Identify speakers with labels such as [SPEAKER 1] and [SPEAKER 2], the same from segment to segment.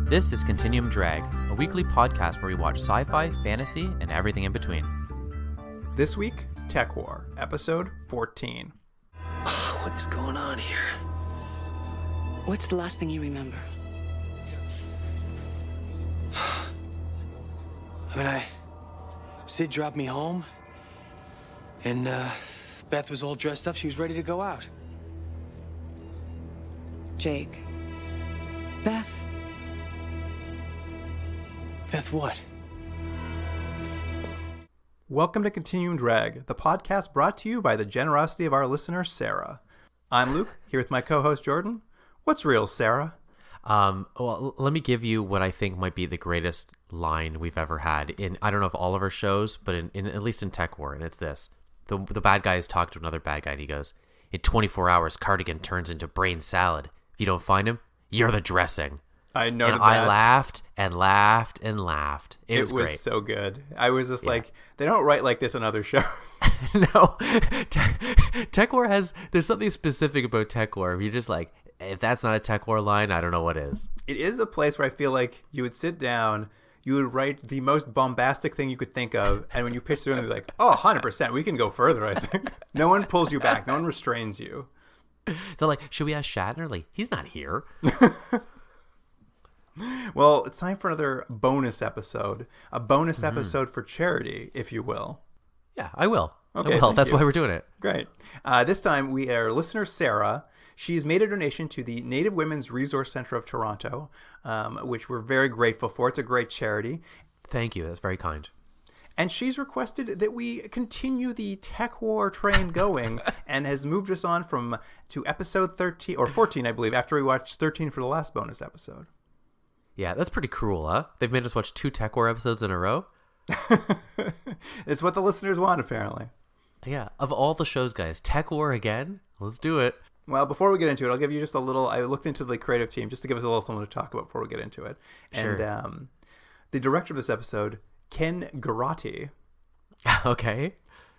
[SPEAKER 1] This is Continuum Drag, a weekly podcast where we watch sci-fi, fantasy, and everything in between.
[SPEAKER 2] This week, Tekwar, episode 14.
[SPEAKER 3] What is going on here?
[SPEAKER 4] What's the last thing you remember?
[SPEAKER 3] Sid dropped me home, and Beth was all dressed up. She was ready to go out.
[SPEAKER 4] Jake. Beth.
[SPEAKER 3] Beth, what?
[SPEAKER 2] Welcome to Continuum Drag, the podcast brought to you by the generosity of our listener, Sarah. I'm Luke, here with my co-host, Jordan. What's real, Sarah?
[SPEAKER 1] Well, let me give you what I think might be the greatest line we've ever had in, I don't know if all of our shows, but in at least in Tekwar, and it's this. The bad guys talk to another bad guy, and he goes, in 24 hours, Cardigan turns into brain salad. If you don't find him, you're the dressing.
[SPEAKER 2] I know.
[SPEAKER 1] And I laughed and laughed and laughed. It was great.
[SPEAKER 2] So good. I was just like, they don't write like this on other shows.
[SPEAKER 1] No. Tekwar has, there's something specific about Tekwar. You're just like, if that's not a Tekwar line, I don't know what is.
[SPEAKER 2] It is a place where I feel like you would sit down, you would write the most bombastic thing you could think of, and when you pitch through, you'd be like, oh, 100%, we can go further, I think. No one pulls you back. No one restrains you.
[SPEAKER 1] They're like, should we ask Shatner? Like, he's not here.
[SPEAKER 2] Well, it's time for another bonus episode. A bonus episode for charity, if you will.
[SPEAKER 1] Yeah, I will.
[SPEAKER 2] Okay,
[SPEAKER 1] That's why we're doing it.
[SPEAKER 2] Great. This time, we are listener Sarah. She's made a donation to the Native Women's Resource Center of Toronto, which we're very grateful for. It's a great charity.
[SPEAKER 1] Thank you. That's very kind.
[SPEAKER 2] And she's requested that we continue the Tekwar train going and has moved us on to episode 13, or 14, I believe, after we watched 13 for the last bonus episode.
[SPEAKER 1] Yeah, that's pretty cruel, huh? They've made us watch 2 Tekwar episodes in a row.
[SPEAKER 2] It's what the listeners want, apparently.
[SPEAKER 1] Yeah, of all the shows, guys, Tekwar again? Let's do it.
[SPEAKER 2] Well, before we get into it, I'll give you just a little... I looked into the creative team just to give us a little something to talk about before we get into it.
[SPEAKER 1] Sure.
[SPEAKER 2] And the director of this episode, Ken Garati.
[SPEAKER 1] Okay.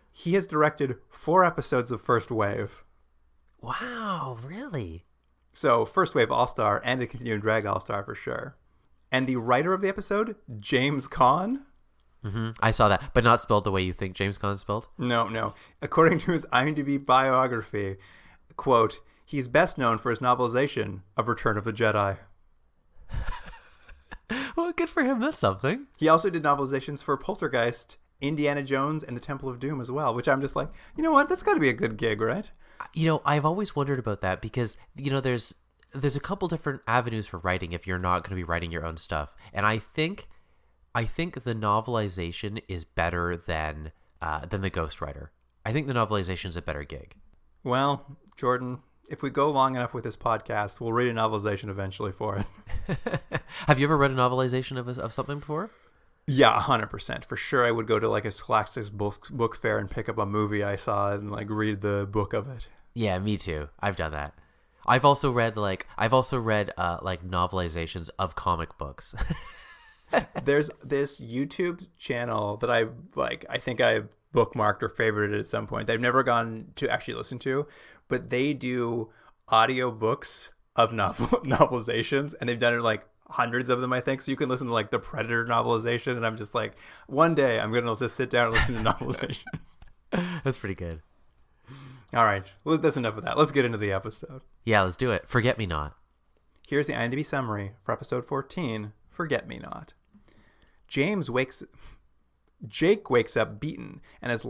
[SPEAKER 2] He has directed 4 episodes of First Wave.
[SPEAKER 1] Wow, really?
[SPEAKER 2] So, First Wave All-Star and the Continuing Drag All-Star for sure. And the writer of the episode, James Caan.
[SPEAKER 1] Mm-hmm. I saw that, but not spelled the way you think James Caan spelled?
[SPEAKER 2] No. According to his IMDb biography, quote, he's best known for his novelization of Return of the Jedi.
[SPEAKER 1] Well, good for him. That's something.
[SPEAKER 2] He also did novelizations for Poltergeist, Indiana Jones, and the Temple of Doom as well, which I'm just like, you know what? That's got to be a good gig, right?
[SPEAKER 1] You know, I've always wondered about that because, you know, there's a couple different avenues for writing if you're not going to be writing your own stuff. And I think the novelization is better than the ghostwriter. I think the novelization is a better gig.
[SPEAKER 2] Well, Jordan, if we go long enough with this podcast, we'll read a novelization eventually for it.
[SPEAKER 1] Have you ever read a novelization of something before?
[SPEAKER 2] Yeah, 100%. For sure, I would go to like a Scholastic book fair and pick up a movie I saw and like read the book of it. Yeah,
[SPEAKER 1] me too. I've done that. I've also read novelizations of comic books.
[SPEAKER 2] There's this YouTube channel that I think I bookmarked or favorited at some point. They've never gone to actually listen to, but they do audiobooks of novelizations, and they've done it like hundreds of them, I think. So you can listen to like the Predator novelization, and I'm just like, one day I'm going to just sit down and listen to novelizations.
[SPEAKER 1] That's pretty good.
[SPEAKER 2] All right. Well, that's enough of that. Let's get into the episode.
[SPEAKER 1] Yeah, let's do it. Forget Me Not.
[SPEAKER 2] Here's the IMDb summary for episode 14, Forget Me Not. Jake wakes up beaten and has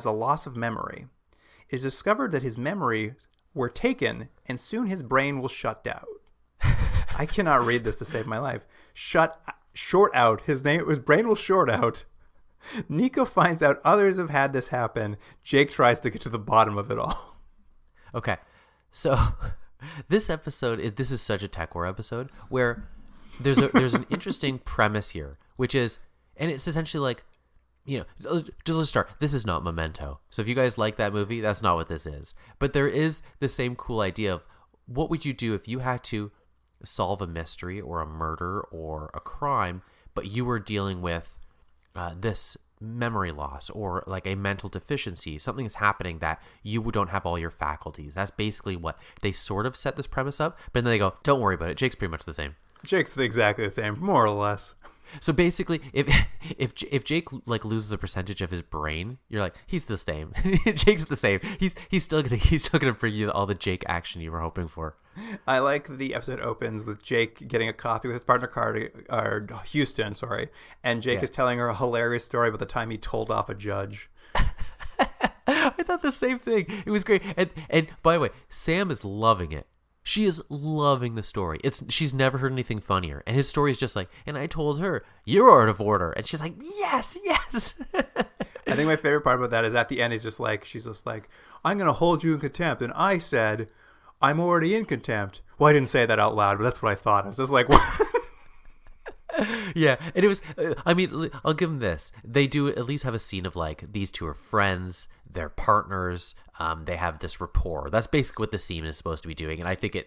[SPEAKER 2] a loss of memory. It is discovered that his memories were taken and soon his brain will shut down. I cannot read this to save my life. Short out. His brain will short out. Nico finds out others have had this happen. Jake tries to get to the bottom of it all.
[SPEAKER 1] Okay. So this is such a Tekwar episode where there's an interesting premise here, which is, and it's essentially like, you know, let's start. This is not Memento. So if you guys like that movie, that's not what this is. But there is the same cool idea of what would you do if you had to solve a mystery or a murder or a crime, but you were dealing with this memory loss or like a mental deficiency. Something is happening that you don't have all your faculties. That's basically what they sort of set this premise up. But then they go, don't worry about it. Jake's pretty much the same.
[SPEAKER 2] Jake's exactly the same, more or less.
[SPEAKER 1] So basically, if Jake like loses a percentage of his brain, you're like, he's the same. Jake's the same. He's still gonna bring you all the Jake action you were hoping for.
[SPEAKER 2] I like the episode opens with Jake getting a coffee with his partner Houston, and Jake is telling her a hilarious story about the time he told off a judge.
[SPEAKER 1] I thought the same thing. It was great. And by the way, Sam is loving it. She is loving the story. She's never heard anything funnier. And his story is just like, and I told her, you're out of order. And she's like, yes.
[SPEAKER 2] I think my favorite part about that is at the end, she's just like, I'm going to hold you in contempt. And I said, I'm already in contempt. Well, I didn't say that out loud, but that's what I thought. I was just like, what?
[SPEAKER 1] Yeah, and it was, I mean, I'll give them this. They do at least have a scene of like, these two are friends, they're partners, they have this rapport. That's basically what the scene is supposed to be doing, and I think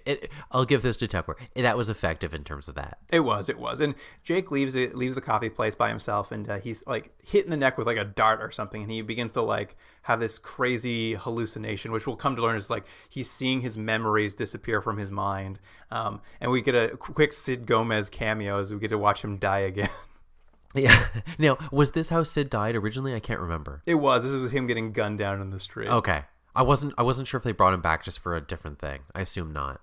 [SPEAKER 1] I'll give this to Tekwar. That was effective in terms of that.
[SPEAKER 2] It was. And Jake leaves the coffee place by himself, and he's like hit in the neck with like a dart or something, and he begins to like have this crazy hallucination, which we'll come to learn is like he's seeing his memories disappear from his mind. And we get a quick Sid Gomez cameo as we get to watch him die again.
[SPEAKER 1] Yeah. Now, was this how Sid died originally? I can't remember.
[SPEAKER 2] It was. This was him getting gunned down in the street.
[SPEAKER 1] Okay. I wasn't sure if they brought him back just for a different thing. I assume not.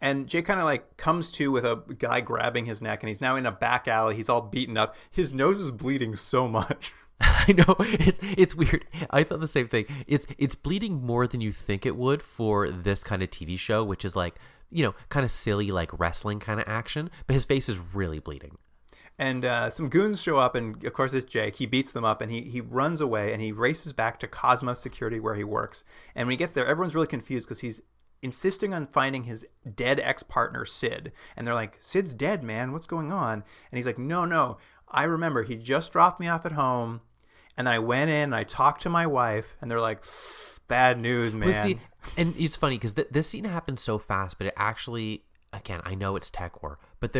[SPEAKER 2] And Jake kind of like comes to with a guy grabbing his neck, and he's now in a back alley. He's all beaten up. His nose is bleeding so much.
[SPEAKER 1] I know, it's weird. I thought the same thing. It's bleeding more than you think it would for this kind of TV show, which is like, kind of silly, like wrestling kind of action. But his face is really bleeding.
[SPEAKER 2] And some goons show up, and of course it's Jake. He beats them up, and he runs away, and he races back to Cosmos Security where he works. And when he gets there, everyone's really confused because he's insisting on finding his dead ex-partner, Sid. And they're like, Sid's dead, man. What's going on? And he's like, no. I remember he just dropped me off at home, and I went in, and I talked to my wife, and they're like, bad news, man.
[SPEAKER 1] See, and it's funny because this scene happened so fast, but it actually, again, I know it's Tekwar, but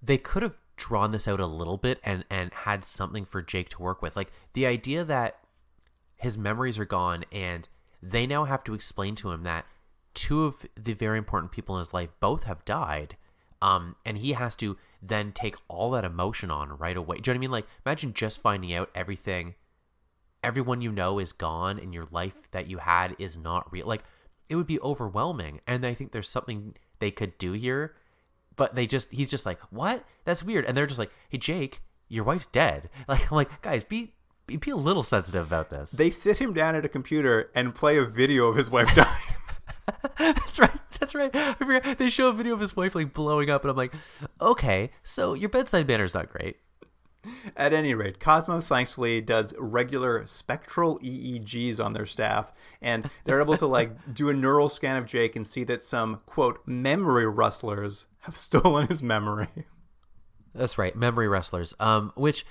[SPEAKER 1] they could have drawn this out a little bit and had something for Jake to work with. Like the idea that his memories are gone and they now have to explain to him that two of the very important people in his life both have died. And he has to then take all that emotion on right away. Do you know what I mean? Like imagine just finding out everyone you know is gone and your life that you had is not real. Like it would be overwhelming. And I think there's something they could do here. But he's just like, what? That's weird. And they're just like, hey, Jake, your wife's dead. Like, I'm like, guys, be a little sensitive about this.
[SPEAKER 2] They sit him down at a computer and play a video of his wife dying.
[SPEAKER 1] That's right. I forgot. They show a video of his wife like blowing up, and I'm like, okay, so your bedside manner's not great.
[SPEAKER 2] At any rate, Cosmos thankfully does regular spectral EEGs on their staff, and they're able to like do a neural scan of Jake and see that some, quote, memory rustlers have stolen his memory.
[SPEAKER 1] That's right, memory wrestlers. Which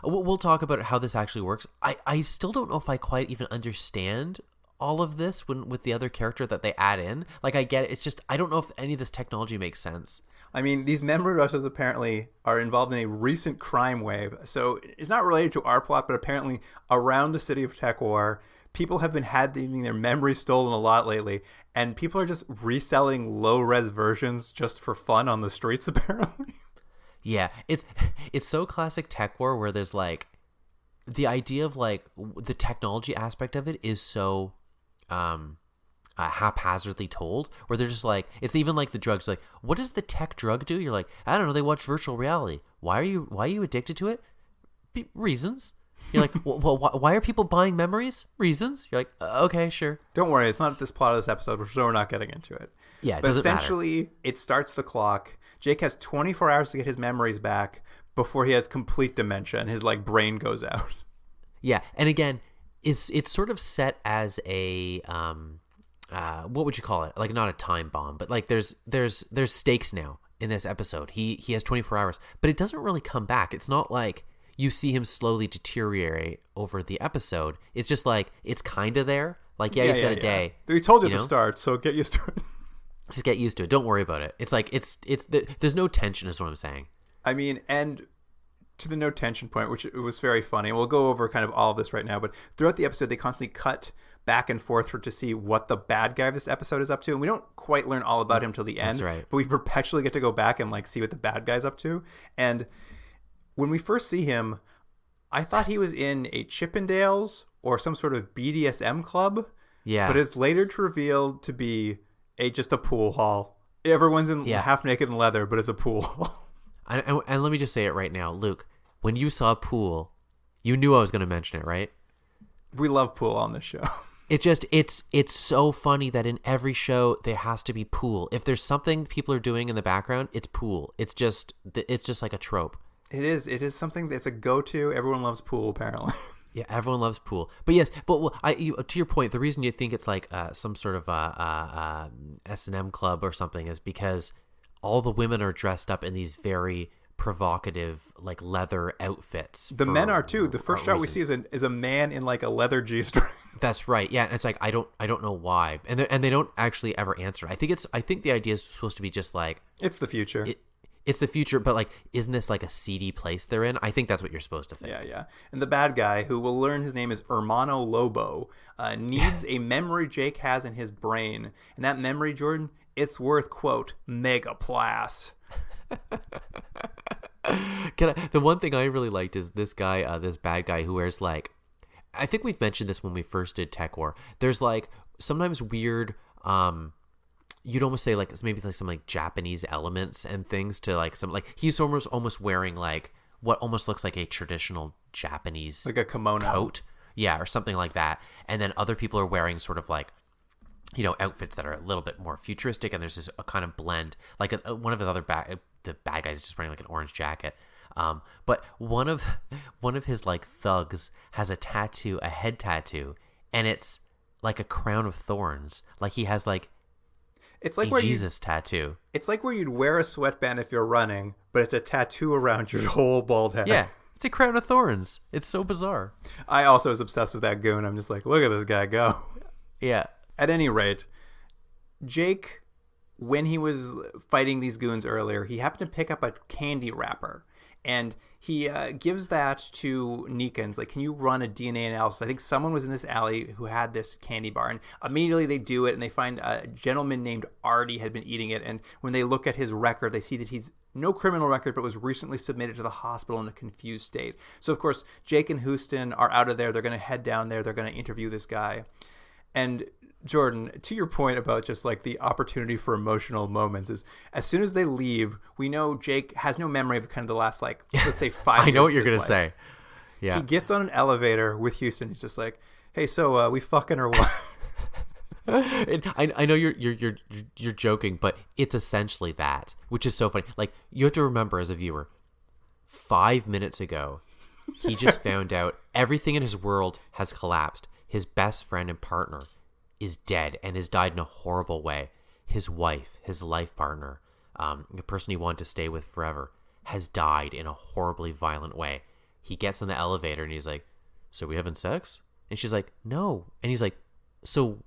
[SPEAKER 1] we'll talk about how this actually works. I still don't know if I quite even understand all of this with the other character that they add in. Like I get it. It's just I don't know if any of this technology makes sense.
[SPEAKER 2] I mean, these memory rustlers apparently are involved in a recent crime wave. So it's not related to our plot, but apparently around the city of Tekwar, people have been having their memories stolen a lot lately, and people are just reselling low-res versions just for fun on the streets, apparently.
[SPEAKER 1] Yeah, it's so classic Tekwar where there's like the idea of like the technology aspect of it is so haphazardly told, where they're just like, it's even like the drugs, like, what does the tech drug do? You're like, I don't know, they watch virtual reality. Why are you addicted to it? Reasons. You're like, well, why are people buying memories? Reasons. You're like, okay, sure.
[SPEAKER 2] Don't worry, it's not this plot of this episode, so we're not getting into it.
[SPEAKER 1] Yeah, it
[SPEAKER 2] but
[SPEAKER 1] doesn't
[SPEAKER 2] essentially,
[SPEAKER 1] matter.
[SPEAKER 2] It starts the clock. Jake has 24 hours to get his memories back before he has complete dementia and his like brain goes out.
[SPEAKER 1] Yeah, and again, it's sort of set as a what would you call it? Like not a time bomb, but like there's stakes now in this episode. He has 24 hours, but it doesn't really come back. It's not like you see him slowly deteriorate over the episode. It's just like it's kind of there. Like he's got a day.
[SPEAKER 2] We told you at the start, so get used to it.
[SPEAKER 1] Just get used to it. Don't worry about it. It's like it's there's no tension is what I'm saying.
[SPEAKER 2] I mean, and to the no tension point, which it was very funny. We'll go over kind of all of this right now, but throughout the episode, they constantly cut back and forth to see what the bad guy of this episode is up to, and we don't quite learn all about him till the end.
[SPEAKER 1] That's right.
[SPEAKER 2] But we perpetually get to go back and like see what the bad guy's up to. And when we first see him, I thought he was in a Chippendales or some sort of BDSM club.
[SPEAKER 1] Yeah.
[SPEAKER 2] But it's later revealed to be just a pool hall. Everyone's in half naked in leather, but it's a pool hall.
[SPEAKER 1] And let me just say it right now, Luke. When you saw pool, you knew I was going to mention it, right?
[SPEAKER 2] We love pool on this show.
[SPEAKER 1] It's so funny that in every show there has to be pool. If there's something people are doing in the background, it's pool. It's just like a trope.
[SPEAKER 2] It is something that's a go-to. Everyone loves pool, apparently.
[SPEAKER 1] Yeah, everyone loves pool. But yes, to your point, the reason you think it's like some sort of S&M club or something is because all the women are dressed up in these very provocative like leather outfits.
[SPEAKER 2] The men are too. The first shot we see is a man in like a leather G-string.
[SPEAKER 1] That's right. Yeah, and it's like I don't know why, and they don't actually ever answer. I think the idea is supposed to be just like
[SPEAKER 2] it's the future.
[SPEAKER 1] It's the future, but like, isn't this like a seedy place they're in? I think that's what you're supposed to think.
[SPEAKER 2] Yeah. And the bad guy, who we'll learn his name is Hermano Lobo, needs a memory Jake has in his brain. And that memory, Jordan, it's worth, quote, megaplas.
[SPEAKER 1] The one thing I really liked is this guy, this bad guy who wears like, I think we've mentioned this when we first did Tekwar. There's like sometimes weird, you'd almost say like maybe like some like Japanese elements and things to like some like he's almost wearing like what almost looks like a traditional Japanese
[SPEAKER 2] like a kimono
[SPEAKER 1] coat, yeah, or something like that. And then other people are wearing sort of like, you know, outfits that are a little bit more futuristic. And there's this a kind of blend. Like one of his other the bad guys is just wearing like an orange jacket. But one of his like thugs has a head tattoo, and it's like a crown of thorns. Like he has like.
[SPEAKER 2] It's like
[SPEAKER 1] a Jesus tattoo.
[SPEAKER 2] It's like where you'd wear a sweatband if you're running, but it's a tattoo around your whole bald head.
[SPEAKER 1] Yeah, it's a crown of thorns. It's so bizarre.
[SPEAKER 2] I also was obsessed with that goon. I'm just like, look at this guy go.
[SPEAKER 1] Yeah.
[SPEAKER 2] At any rate, Jake, when he was fighting these goons earlier, he happened to pick up a candy wrapper. And he gives that to Neekins. Like, can you run a DNA analysis? I think someone was in this alley who had this candy bar. And immediately they do it, and they find a gentleman named Artie had been eating it. And when they look at his record, they see that he's no criminal record, but was recently submitted to the hospital in a confused state. So, of course, Jake and Houston are out of there. They're going to head down there. They're going to interview this guy. And Jordan, to your point about just like the opportunity for emotional moments is as soon as they leave, we know Jake has no memory of kind of the last, like, let's say 5 years.
[SPEAKER 1] I know what you're
[SPEAKER 2] going
[SPEAKER 1] to say. Yeah.
[SPEAKER 2] He gets on an elevator with Houston. He's just like, hey, so we fucking or what?
[SPEAKER 1] I know you're joking, but it's essentially that, which is so funny. Like, you have to remember as a viewer, 5 minutes ago, he just found out everything in his world has collapsed. His best friend and partner is dead and has died in a horrible way. His wife, his life partner, the person he wanted to stay with forever, has died in a horribly violent way. He gets in the elevator and he's like, so we having sex? And she's like, no. And he's like, so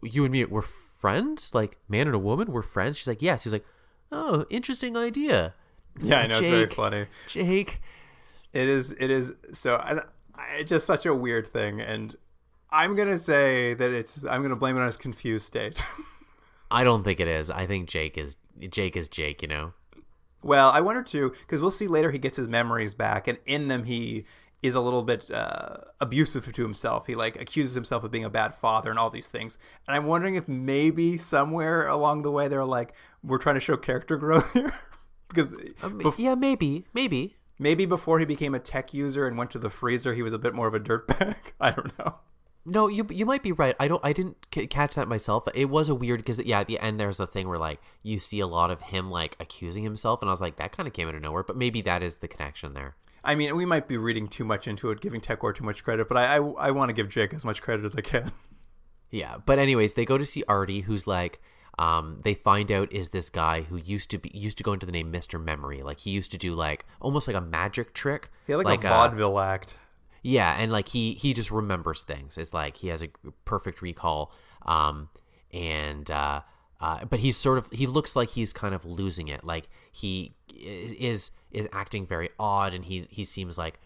[SPEAKER 1] you and me, we're friends? Like, man and a woman, we're friends? She's like, yes. He's like, oh, interesting idea.
[SPEAKER 2] Yeah, I know. It's very funny.
[SPEAKER 1] Jake.
[SPEAKER 2] It is. So it's just such a weird thing. And I'm going to say that I'm going to blame it on his confused state.
[SPEAKER 1] I don't think it is. I think Jake is Jake, you know?
[SPEAKER 2] Well, I wonder too, because we'll see later he gets his memories back, and in them he is a little bit abusive to himself. He like accuses himself of being a bad father and all these things. And I'm wondering if maybe somewhere along the way they're like, we're trying to show character growth here. Because
[SPEAKER 1] yeah, maybe.
[SPEAKER 2] Maybe before he became a tech user and went to the freezer, he was a bit more of a dirtbag. I don't know.
[SPEAKER 1] No, you might be right. I didn't catch that myself. But it was a weird because at the end there's the thing where like you see a lot of him like accusing himself, and I was like, that kind of came out of nowhere. But maybe that is the connection there. I
[SPEAKER 2] mean, we might be reading too much into it, giving Tekwar too much credit, but I want to give Jake as much credit as I can.
[SPEAKER 1] Yeah, but anyways, they go to see Artie, who's like, they find out is this guy who used to go into the name Mr. Memory. Like he used to do like almost like a magic trick.
[SPEAKER 2] Yeah, like a vaudeville act.
[SPEAKER 1] Yeah, and like he just remembers things. It's like he has a perfect recall, but he's he looks like he's kind of losing it. Like is acting very odd, and he seems like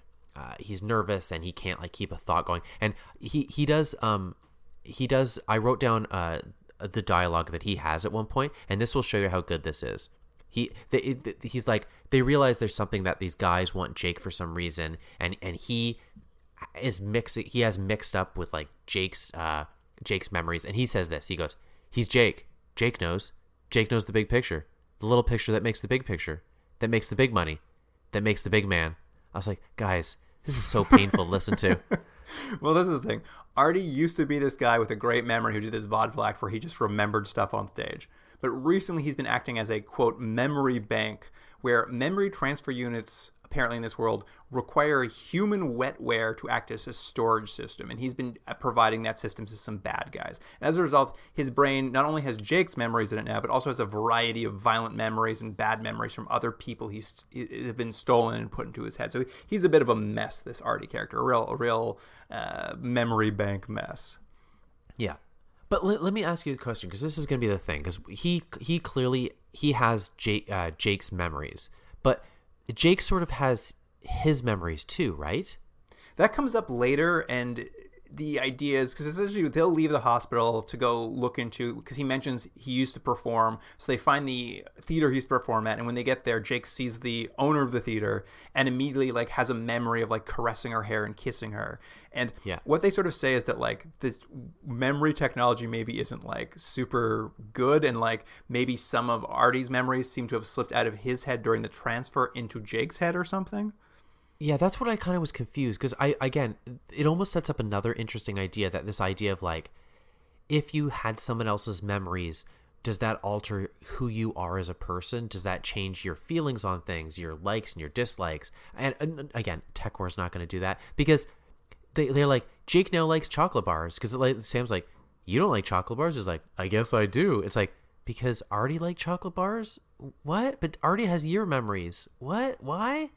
[SPEAKER 1] he's nervous and he can't like keep a thought going. And he does I wrote down the dialogue that he has at one point, and this will show you how good this is. He's like, they realize there's something that these guys want Jake for some reason, and he has mixed up with like Jake's memories, and he says this. He goes, he's Jake. Jake knows the big picture, the little picture that makes the big picture, that makes the big money, that makes the big man. I was like, guys, this is so painful to listen to.
[SPEAKER 2] Well, this is the thing. Artie used to be this guy with a great memory who did this vaudeville act where he just remembered stuff on stage. But recently he's been acting as a, quote, memory bank, where memory transfer units, apparently in this world, require human wetware to act as a storage system. And he's been providing that system to some bad guys. And as a result, his brain not only has Jake's memories in it now, but also has a variety of violent memories and bad memories from other people he's been stolen and put into his head. So he's a bit of a mess, this Artie character, a real memory bank mess.
[SPEAKER 1] Yeah. But let me ask you a question, because this is going to be the thing, because he clearly has Jake's memories, but Jake sort of has his memories too, right?
[SPEAKER 2] That comes up later, and the idea is, because essentially they'll leave the hospital to go look into, because he mentions he used to perform, so they find the theater he used to perform at, and when they get there, Jake sees the owner of the theater and immediately like has a memory of like caressing her hair and kissing her. And what they sort of say is that like this memory technology maybe isn't like super good, and like maybe some of Artie's memories seem to have slipped out of his head during the transfer into Jake's head or something.
[SPEAKER 1] Yeah, that's what I kind of was confused, because again, it almost sets up another interesting idea, that this idea of like, if you had someone else's memories, does that alter who you are as a person? Does that change your feelings on things, your likes and your dislikes? And again, Tekwar is not going to do that, because they're like, Jake now likes chocolate bars, because like, Sam's like, you don't like chocolate bars? He's like, I guess I do. It's like, because Artie liked chocolate bars? What? But Artie has your memories. What? Why?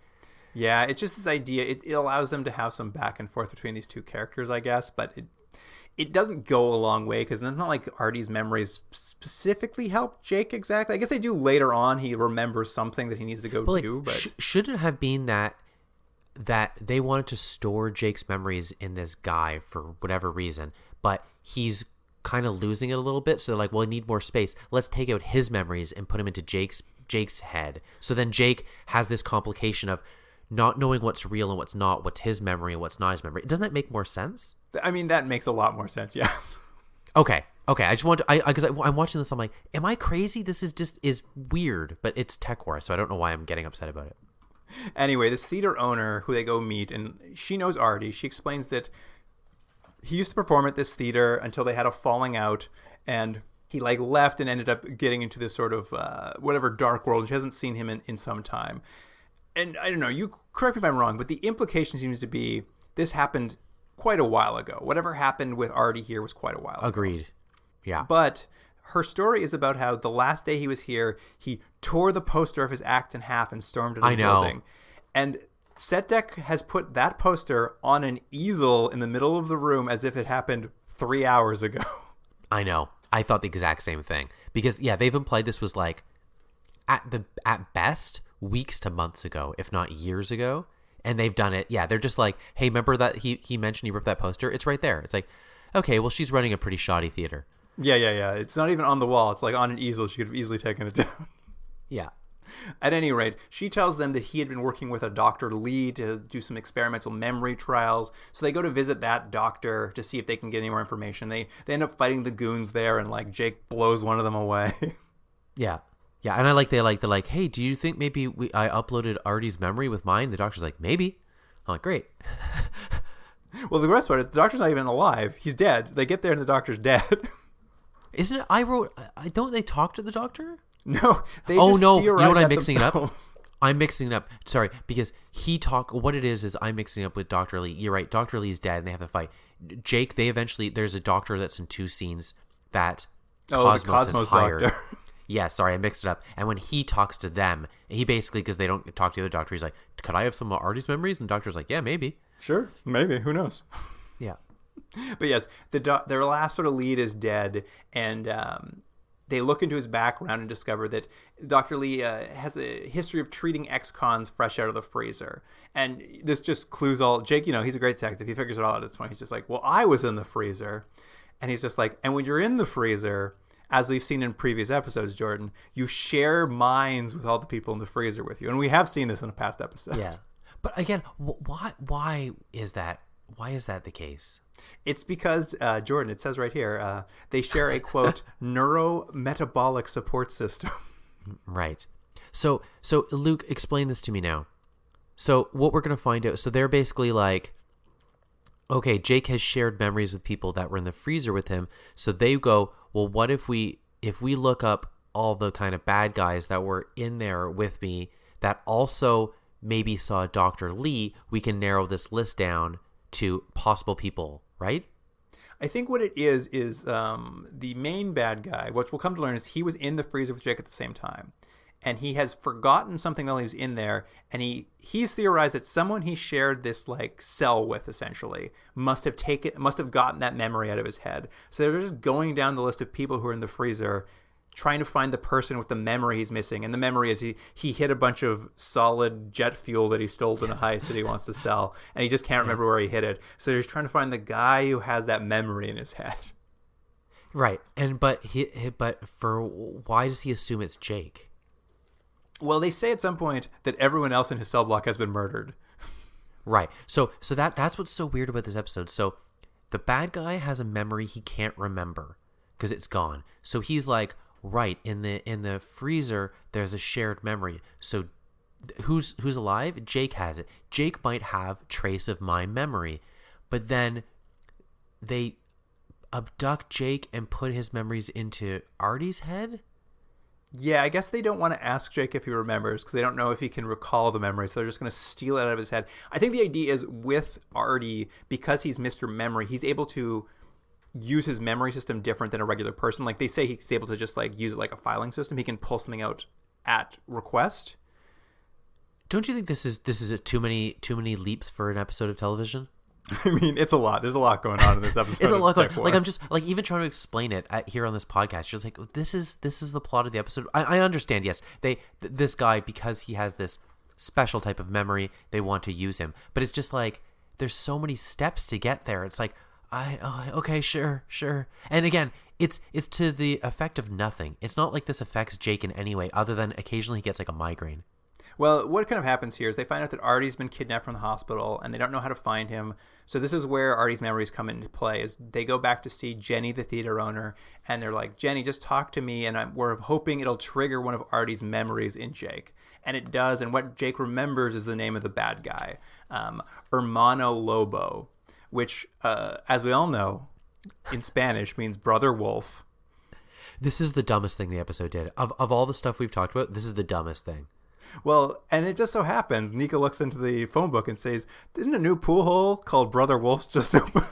[SPEAKER 2] Yeah, it's just this idea. It allows them to have some back and forth between these two characters, I guess, but it doesn't go a long way, because it's not like Artie's memories specifically help Jake exactly. I guess they do later on. He remembers something that he needs to go do. But
[SPEAKER 1] shouldn't it have been that they wanted to store Jake's memories in this guy for whatever reason, but he's kind of losing it a little bit, so they're like, well, I need more space. Let's take out his memories and put him into Jake's head. So then Jake has this complication of not knowing what's real and what's not, what's his memory and what's not his memory. Doesn't that make more sense?
[SPEAKER 2] I mean, that makes a lot more sense, yes.
[SPEAKER 1] Okay. I just want to, because I'm watching this, I'm like, am I crazy? This is weird, but it's Tekwar, so I don't know why I'm getting upset about it.
[SPEAKER 2] Anyway, this theater owner who they go meet, and she knows Artie. She explains that he used to perform at this theater until they had a falling out, and he like left and ended up getting into this sort of whatever dark world. She hasn't seen him in some time. And I don't know, you correct me if I'm wrong, but the implication seems to be this happened quite a while ago. Whatever happened with Artie here was quite a while ago.
[SPEAKER 1] Agreed. Yeah.
[SPEAKER 2] But her story is about how the last day he was here, he tore the poster of his act in half and stormed into the building. And Setdeck has put that poster on an easel in the middle of the room as if it happened 3 hours ago.
[SPEAKER 1] I know. I thought the exact same thing. Because, yeah, they've implied this was like, at best, weeks to months ago, if not years ago. And they've done it. Yeah, they're just like, hey, remember that he mentioned he ripped that poster? It's right there. It's like, okay, well, she's running a pretty shoddy theater.
[SPEAKER 2] Yeah. It's not even on the wall. It's like on an easel. She could have easily taken it down.
[SPEAKER 1] Yeah.
[SPEAKER 2] At any rate, she tells them that he had been working with a Dr. Lee to do some experimental memory trials. So they go to visit that doctor to see if they can get any more information. They end up fighting the goons there, and like Jake blows one of them away.
[SPEAKER 1] Yeah. Yeah, and they're like, hey, do you think maybe I uploaded Artie's memory with mine? The doctor's like, maybe. I'm like, great.
[SPEAKER 2] Well, the worst part is the doctor's not even alive. He's dead. They get there and the doctor's dead.
[SPEAKER 1] Isn't it? Don't they talk to the doctor?
[SPEAKER 2] No. They
[SPEAKER 1] oh,
[SPEAKER 2] just
[SPEAKER 1] no. You know what I'm
[SPEAKER 2] mixing
[SPEAKER 1] mixing up? I'm mixing it up. Sorry, because what it is I'm mixing up with Dr. Lee. You're right. Dr. Lee's dead and they have a fight. Jake, there's a doctor that's in 2 scenes that Cosmos has hired. Doctor. Yeah, sorry, I mixed it up. And when he talks to them, he basically, because they don't talk to the other doctor, he's like, could I have some of Artie's memories? And the doctor's like, yeah, maybe.
[SPEAKER 2] Sure, maybe. Who knows?
[SPEAKER 1] Yeah.
[SPEAKER 2] But yes, their last sort of lead is dead, and they look into his background and discover that Dr. Lee has a history of treating ex-cons fresh out of the freezer. And this just clues all... Jake, he's a great detective. He figures it all out at this point. He's just like, well, I was in the freezer. And he's just like, and when you're in the freezer, as we've seen in previous episodes, Jordan, you share minds with all the people in the freezer with you. And we have seen this in a past episode.
[SPEAKER 1] Yeah. But again, why is that? Why is that the case?
[SPEAKER 2] It's because, Jordan, it says right here, they share a, quote, neurometabolic support system.
[SPEAKER 1] Right. So Luke, explain this to me now. So what we're going to find out, so they're basically like, okay, Jake has shared memories with people that were in the freezer with him. So they go, well, what if we look up all the kind of bad guys that were in there with me that also maybe saw Dr. Lee, we can narrow this list down to possible people, right?
[SPEAKER 2] I think what it is the main bad guy, what we'll come to learn is he was in the freezer with Jake at the same time. And he has forgotten something while he was in there. And he's theorized that someone he shared this like cell with essentially must have gotten that memory out of his head. So they're just going down the list of people who are in the freezer, trying to find the person with the memory he's missing. And the memory is he hit a bunch of solid jet fuel that he stole in a heist that he wants to sell. And he just can't remember where he hit it. So they're just trying to find the guy who has that memory in his head.
[SPEAKER 1] Right. But why does he assume it's Jake?
[SPEAKER 2] Well, they say at some point that everyone else in his cell block has been murdered.
[SPEAKER 1] Right. So that's what's so weird about this episode. So the bad guy has a memory he can't remember because it's gone. So he's like, right, in the freezer there's a shared memory. So who's alive? Jake has it. Jake might have trace of my memory. But then they abduct Jake and put his memories into Artie's head?
[SPEAKER 2] Yeah, I guess they don't want to ask Jake if he remembers because they don't know if he can recall the memory, so they're just going to steal it out of his head. I think the idea is with Artie, because he's Mr. Memory, he's able to use his memory system different than a regular person. Like they say he's able to just like use it like a filing system. He can pull something out at request.
[SPEAKER 1] Don't you think this is a too many leaps for an episode of television?
[SPEAKER 2] I mean, it's a lot. There's a lot going on in this episode.
[SPEAKER 1] It's a lot going on. Like I'm just like even trying to explain it here on this podcast. Just like this is the plot of the episode. I understand. Yes, this guy, because he has this special type of memory, they want to use him. But it's just like there's so many steps to get there. It's like okay, sure. And again, it's to the effect of nothing. It's not like this affects Jake in any way, other than occasionally he gets like a migraine.
[SPEAKER 2] Well, what kind of happens here is they find out that Artie's been kidnapped from the hospital and they don't know how to find him. So this is where Artie's memories come into play. Is they go back to see Jenny, the theater owner, and they're like, Jenny, just talk to me, and we're hoping it'll trigger one of Artie's memories in Jake. And it does, and what Jake remembers is the name of the bad guy, Hermano Lobo, which, as we all know, in Spanish means brother wolf.
[SPEAKER 1] This is the dumbest thing the episode did. Of all the stuff we've talked about, this is the dumbest thing.
[SPEAKER 2] Well, and it just so happens, Nika looks into the phone book and says, didn't a new pool hole called Brother Wolf's just open?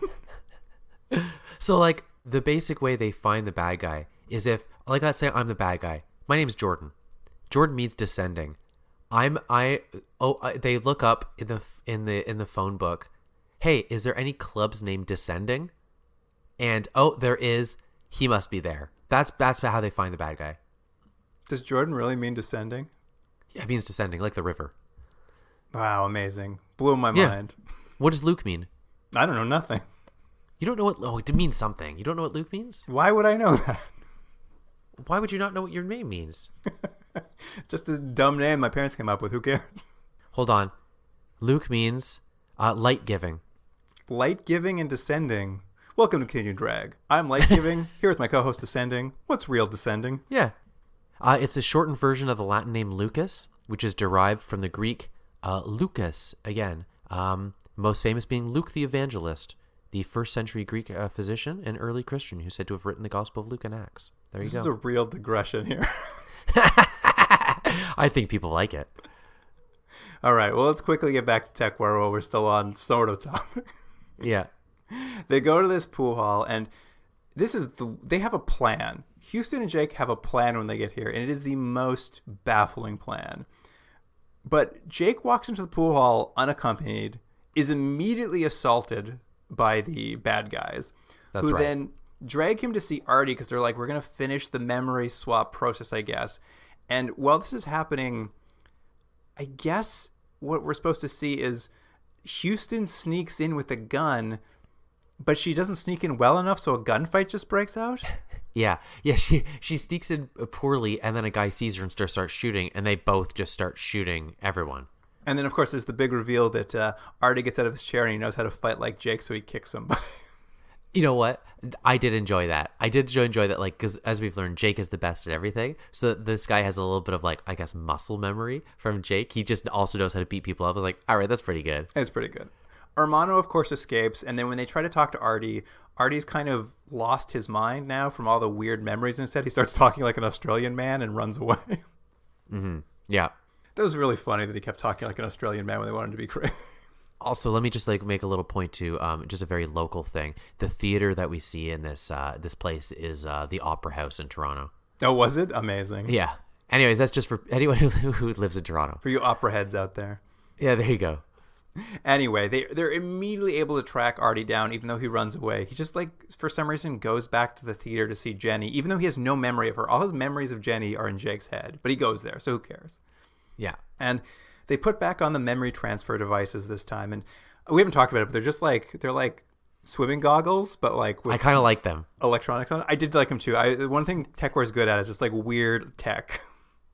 [SPEAKER 1] So, like, the basic way they find the bad guy is if, like, let's say I'm the bad guy. My name's Jordan. Jordan means descending. They look up in the phone book, hey, is there any clubs named Descending? And, there is. He must be there. That's how they find the bad guy.
[SPEAKER 2] Does Jordan really mean descending?
[SPEAKER 1] Yeah, it means descending, like the river.
[SPEAKER 2] Wow, amazing. Blew my mind.
[SPEAKER 1] What does Luke mean?
[SPEAKER 2] I don't know, nothing.
[SPEAKER 1] You don't know what... Oh, it means something. You don't know what Luke means?
[SPEAKER 2] Why would I know that?
[SPEAKER 1] Why would you not know what your name means?
[SPEAKER 2] Just a dumb name my parents came up with. Who cares?
[SPEAKER 1] Hold on. Luke means light giving.
[SPEAKER 2] Light giving and descending. Welcome to Canadian Drag. I'm light giving. Here with my co-host Descending. What's real descending?
[SPEAKER 1] Yeah. It's a shortened version of the Latin name Lucas, which is derived from the Greek Lucas, again. Most famous being Luke the Evangelist, the first century Greek physician and early Christian who said to have written the Gospel of Luke and Acts. There you go.
[SPEAKER 2] This is a real digression here.
[SPEAKER 1] I think people like it.
[SPEAKER 2] All right, well, let's quickly get back to Tekwar while we're still on sort of topic.
[SPEAKER 1] Yeah.
[SPEAKER 2] They go to this pool hall, and they have a plan. Houston and Jake have a plan when they get here, and it is the most baffling plan. But Jake walks into the pool hall unaccompanied, is immediately assaulted by the bad guys,
[SPEAKER 1] That's
[SPEAKER 2] who
[SPEAKER 1] right.
[SPEAKER 2] then drag him to see Artie because they're like, we're going to finish the memory swap process, I guess. And while this is happening, I guess what we're supposed to see is Houston sneaks in with a gun, but she doesn't sneak in well enough, so a gunfight just breaks out.
[SPEAKER 1] Yeah. She sneaks in poorly, and then a guy sees her and starts shooting, and they both just start shooting everyone.
[SPEAKER 2] And then, of course, there's the big reveal that Artie gets out of his chair and he knows how to fight like Jake, so he kicks somebody.
[SPEAKER 1] You know what? I did enjoy that. I did enjoy that, like, because as we've learned, Jake is the best at everything. So this guy has a little bit of, like, I guess, muscle memory from Jake. He just also knows how to beat people up. I was like, all right, that's pretty good.
[SPEAKER 2] It's pretty good. Armano, of course, escapes. And then when they try to talk to Artie, Artie's kind of lost his mind now from all the weird memories. Instead, he starts talking like an Australian man and runs away.
[SPEAKER 1] Mm-hmm. Yeah.
[SPEAKER 2] That was really funny that he kept talking like an Australian man when they wanted him to be crazy.
[SPEAKER 1] Also, let me just like make a little point to just a very local thing. The theater that we see in this place is the Opera House in Toronto.
[SPEAKER 2] Oh, was it? Amazing.
[SPEAKER 1] Yeah. Anyways, that's just for anyone who lives in Toronto.
[SPEAKER 2] For you opera heads out there.
[SPEAKER 1] Yeah, there you go.
[SPEAKER 2] Anyway, they're immediately able to track Artie down, even though he runs away. He just, like, for some reason, goes back to the theater to see Jenny, even though he has no memory of her. All his memories of Jenny are in Jake's head, but he goes there, so who cares?
[SPEAKER 1] Yeah.
[SPEAKER 2] And they put back on the memory transfer devices this time, and we haven't talked about it, but they're like swimming goggles, but like with
[SPEAKER 1] I kind of like them.
[SPEAKER 2] Electronics on it. I did like them too. One thing Tekwar is good at is just like weird tech.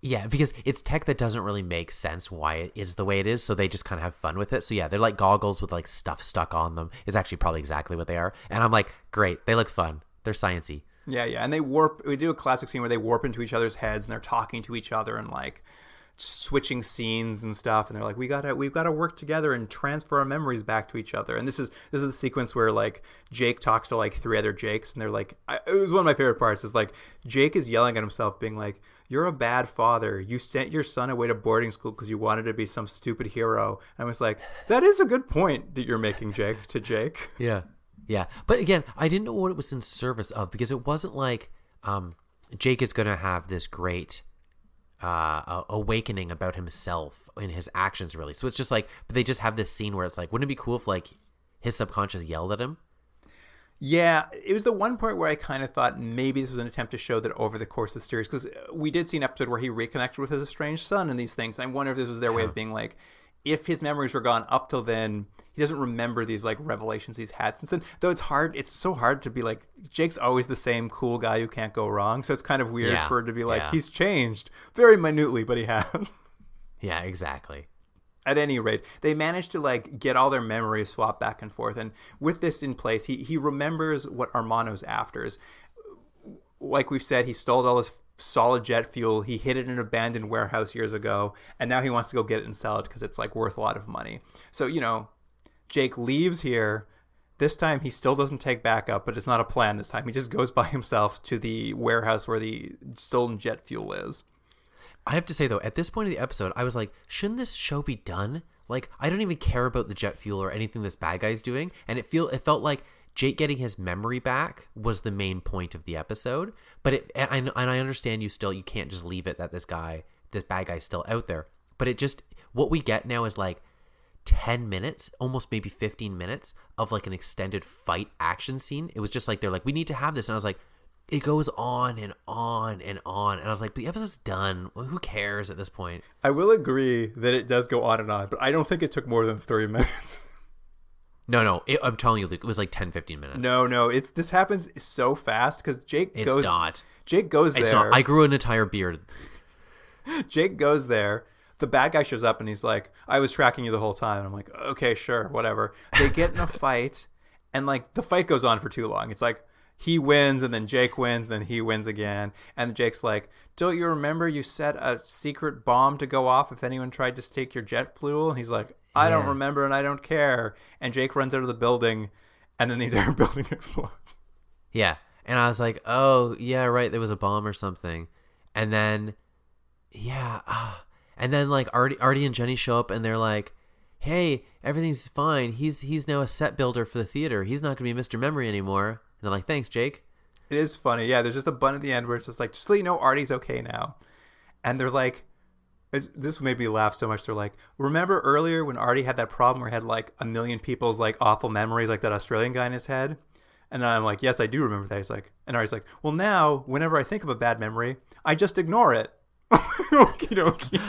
[SPEAKER 1] Yeah, because it's tech that doesn't really make sense why it is the way it is, so they just kind of have fun with it. So yeah, they're like goggles with like stuff stuck on them. It's actually probably exactly what they are. And I'm like, great, they look fun. They're sciencey.
[SPEAKER 2] Yeah, and they warp. We do a classic scene where they warp into each other's heads and they're talking to each other and like switching scenes and stuff, and they're like, we've got to work together and transfer our memories back to each other. And this is the sequence where like Jake talks to like three other Jakes, and they're like, it was one of my favorite parts, is like Jake is yelling at himself being like, you're a bad father, you sent your son away to boarding school because you wanted to be some stupid hero. And I was like, that is a good point that you're making, Jake.
[SPEAKER 1] Yeah But again, I didn't know what it was in service of, because it wasn't like Jake is gonna have this great awakening about himself in his actions, really. So it's just like, but they just have this scene where it's like, wouldn't it be cool if like his subconscious yelled at him?
[SPEAKER 2] Yeah, it was the one part where I kind of thought maybe this was an attempt to show that over the course of the series, because we did see an episode where he reconnected with his estranged son and these things, and I wonder if this was their way of being like, if his memories were gone up till then, he doesn't remember these like revelations he's had since then. Though it's so hard to be like, Jake's always the same cool guy who can't go wrong, so it's kind of weird for it to be like, he's changed very minutely, but he has.
[SPEAKER 1] Yeah, exactly.
[SPEAKER 2] At any rate, they managed to like get all their memories swapped back and forth, and with this in place, he remembers what Armano's after is. Like we've said, he stole all his solid jet fuel. He hid it in an abandoned warehouse years ago, and now he wants to go get it and sell it because it's like worth a lot of money. So, you know, Jake leaves here. This time he still doesn't take backup, but it's not a plan this time. He just goes by himself to the warehouse where the stolen jet fuel is.
[SPEAKER 1] I have to say, though, at this point of the episode, I was like, shouldn't this show be done? Like, I don't even care about the jet fuel or anything this bad guy's doing. And it felt like Jake getting his memory back was the main point of the episode. But I understand you can't just leave it that this bad guy's still out there. But what we get now is like 10 minutes, almost maybe 15 minutes of like an extended fight action scene. It was just like, they're like, we need to have this. And I was like, it goes on and on and on. And I was like, the episode's done. Well, who cares at this point?
[SPEAKER 2] I will agree that it does go on and on, but I don't think it took more than 30 minutes.
[SPEAKER 1] No, I'm telling you, Luke, it was like 10, 15 minutes.
[SPEAKER 2] No, this happens so fast because Jake goes there.
[SPEAKER 1] It's not. I grew an entire beard.
[SPEAKER 2] Jake goes there. The bad guy shows up and he's like, I was tracking you the whole time. And I'm like, okay, sure, whatever. They get in a fight, and like the fight goes on for too long. It's like he wins, and then Jake wins, and then he wins again. And Jake's like, don't you remember you set a secret bomb to go off if anyone tried to take your jet fuel? And he's like, I don't remember, and I don't care. And Jake runs out of the building, and then the entire building explodes.
[SPEAKER 1] Yeah. And I was like, oh, yeah, right, there was a bomb or something. And then, and then like Artie and Jenny show up, and they're like, hey, everything's fine. He's now a set builder for the theater. He's not going to be Mr. Memory anymore. And they're like, thanks, Jake.
[SPEAKER 2] It is funny. Yeah, there's just a bun at the end where it's just like, just so you know, Artie's okay now. And they're like, this made me laugh so much. They're like, remember earlier when Artie had that problem where he had like a million people's like awful memories, like that Australian guy in his head? And I'm like, yes, I do remember that. He's like, and Ari's like, well, now, whenever I think of a bad memory, I just ignore it. Okie dokie.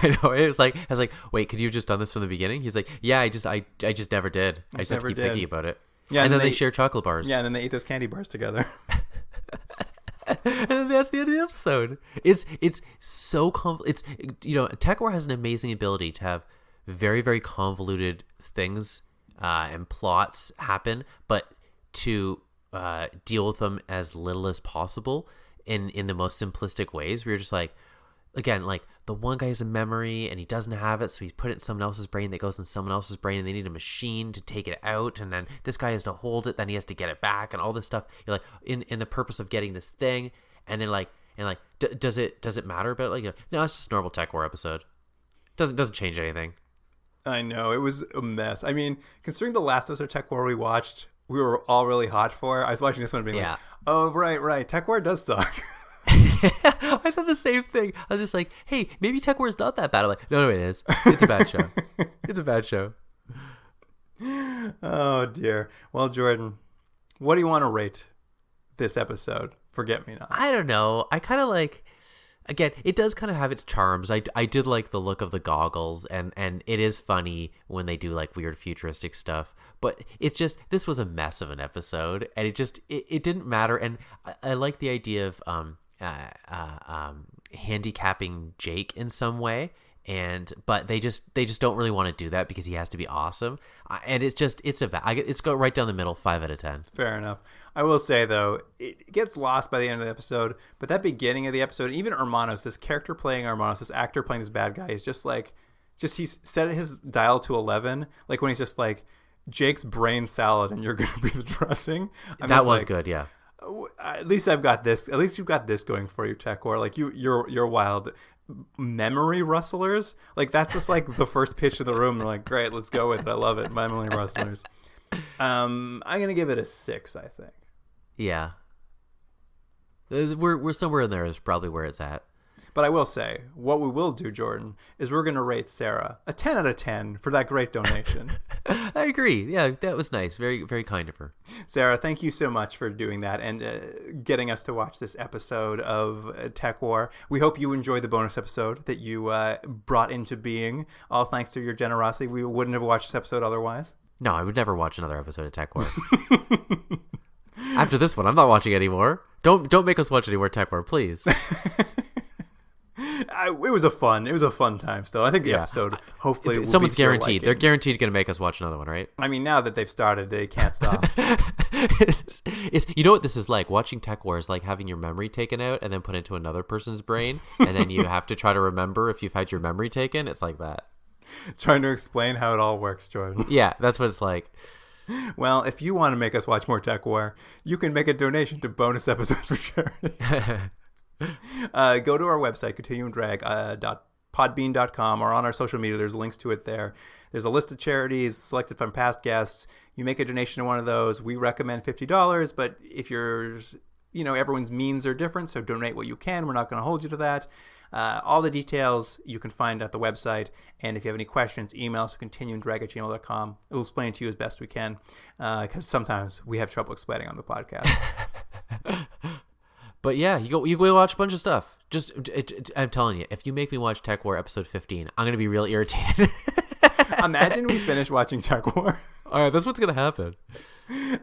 [SPEAKER 1] I know. I was like, wait, could you have just done this from the beginning? He's like, yeah, I just never did. I just have to keep thinking about it.
[SPEAKER 2] Yeah,
[SPEAKER 1] and then they share chocolate bars.
[SPEAKER 2] Yeah, and then they eat those candy bars together.
[SPEAKER 1] And then that's the end of the episode. It's so it's Tekwar has an amazing ability to have very, very convoluted things and plots happen, but to deal with them as little as possible in the most simplistic ways. We're just like, again, like the one guy has a memory and he doesn't have it, so he's put it in someone else's brain that goes in someone else's brain, and they need a machine to take it out, and then this guy has to hold it, then he has to get it back, and all this stuff. You're like, in the purpose of getting this thing, and then does it matter about it? Like, no, it's just a normal Tekwar episode. Doesn't change anything.
[SPEAKER 2] I know, it was a mess. I mean, considering the last episode of Tekwar we watched, we were all really hot for. I was watching this one being like, oh, right, Tekwar does suck.
[SPEAKER 1] I thought the same thing. I was just like, hey, maybe Tekwar is not that bad. I'm like, no, it is. It's a bad show. It's a bad show.
[SPEAKER 2] Oh, dear. Well, Jordan, what do you want to rate this episode? Forget Me Not.
[SPEAKER 1] I don't know. I kind of like... Again, it does kind of have its charms. I did like the look of the goggles, and it is funny when they do like weird futuristic stuff. But it's just, this was a mess of an episode, and it didn't matter. And I like the idea of handicapping Jake in some way, but they just don't really want to do that because he has to be awesome. And it's go right down the middle, 5 out of 10.
[SPEAKER 2] Fair enough. I will say, though, it gets lost by the end of the episode, but that beginning of the episode, even Hermanos, this character playing Hermanos, this actor playing this bad guy, is just he's set his dial to 11, like when he's just like, Jake's brain salad and you're going to be the dressing.
[SPEAKER 1] That was good, yeah.
[SPEAKER 2] At least I've got this. At least you've got this going for you, Tekwar. Like, you're wild. Memory rustlers? Like, that's just like the first pitch of the room. They're like, great, let's go with it. I love it. Memory rustlers. I'm going to give it a 6, I think.
[SPEAKER 1] Yeah, we're somewhere in there is probably where it's at.
[SPEAKER 2] But I will say, what we will do, Jordan, is we're going to rate Sarah a 10 out of 10 for that great donation.
[SPEAKER 1] I agree. Yeah, that was nice. Very, very kind of her.
[SPEAKER 2] Sarah, thank you so much for doing that and getting us to watch this episode of Tekwar. We hope you enjoyed the bonus episode that you brought into being. All thanks to your generosity. We wouldn't have watched this episode otherwise.
[SPEAKER 1] No, I would never watch another episode of Tekwar. After this one, I'm not watching anymore. Don't make us watch any more Tekwar, please.
[SPEAKER 2] It was a fun time still. I think the episode hopefully will
[SPEAKER 1] someone's
[SPEAKER 2] be
[SPEAKER 1] guaranteed. They're guaranteed going to make us watch another one, right?
[SPEAKER 2] I mean, now that they've started, they can't stop.
[SPEAKER 1] it's you know what this is like? Watching Tekwar is like having your memory taken out and then put into another person's brain, and then you have to try to remember if you've had your memory taken. It's like that.
[SPEAKER 2] Trying to explain how it all works, Jordan.
[SPEAKER 1] Yeah, that's what it's like.
[SPEAKER 2] Well, if you want to make us watch more Tekwar, you can make a donation to bonus episodes for charity. Go to our website, continuumdrag.podbean.com, or on our social media. There's links to it there. There's a list of charities selected from past guests. You make a donation to one of those. We recommend $50, but if everyone's means are different, so donate what you can. We're not going to hold you to that. All the details you can find at the website. And if you have any questions, email us at continuumdrag@gmail.com. We'll explain it to you as best we can, because sometimes we have trouble explaining on the podcast.
[SPEAKER 1] But yeah, you go watch a bunch of stuff. I'm telling you, if you make me watch Tekwar episode 15, I'm going to be real irritated.
[SPEAKER 2] Imagine we finish watching Tekwar.
[SPEAKER 1] All right, that's what's going to happen.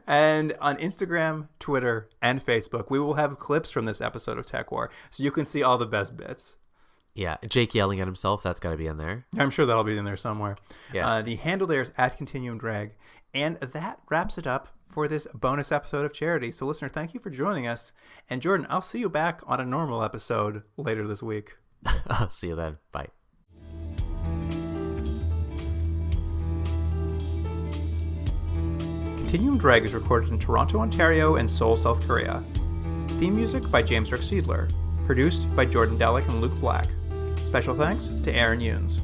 [SPEAKER 2] And on Instagram, Twitter, and Facebook, we will have clips from this episode of Tekwar, so you can see all the best bits.
[SPEAKER 1] Yeah, Jake yelling at himself, that's got to be in there.
[SPEAKER 2] I'm sure that'll be in there somewhere.
[SPEAKER 1] Yeah.
[SPEAKER 2] The handle there is @ContinuumDrag. And that wraps it up for this bonus episode of Charity. So, listener, thank you for joining us. And, Jordan, I'll see you back on a normal episode later this week.
[SPEAKER 1] I'll see you then. Bye.
[SPEAKER 2] Continuum Drag is recorded in Toronto, Ontario, and Seoul, South Korea. Theme music by James Rick Seidler. Produced by Jordan Delick and Luke Black. Special thanks to Aaron Yunes.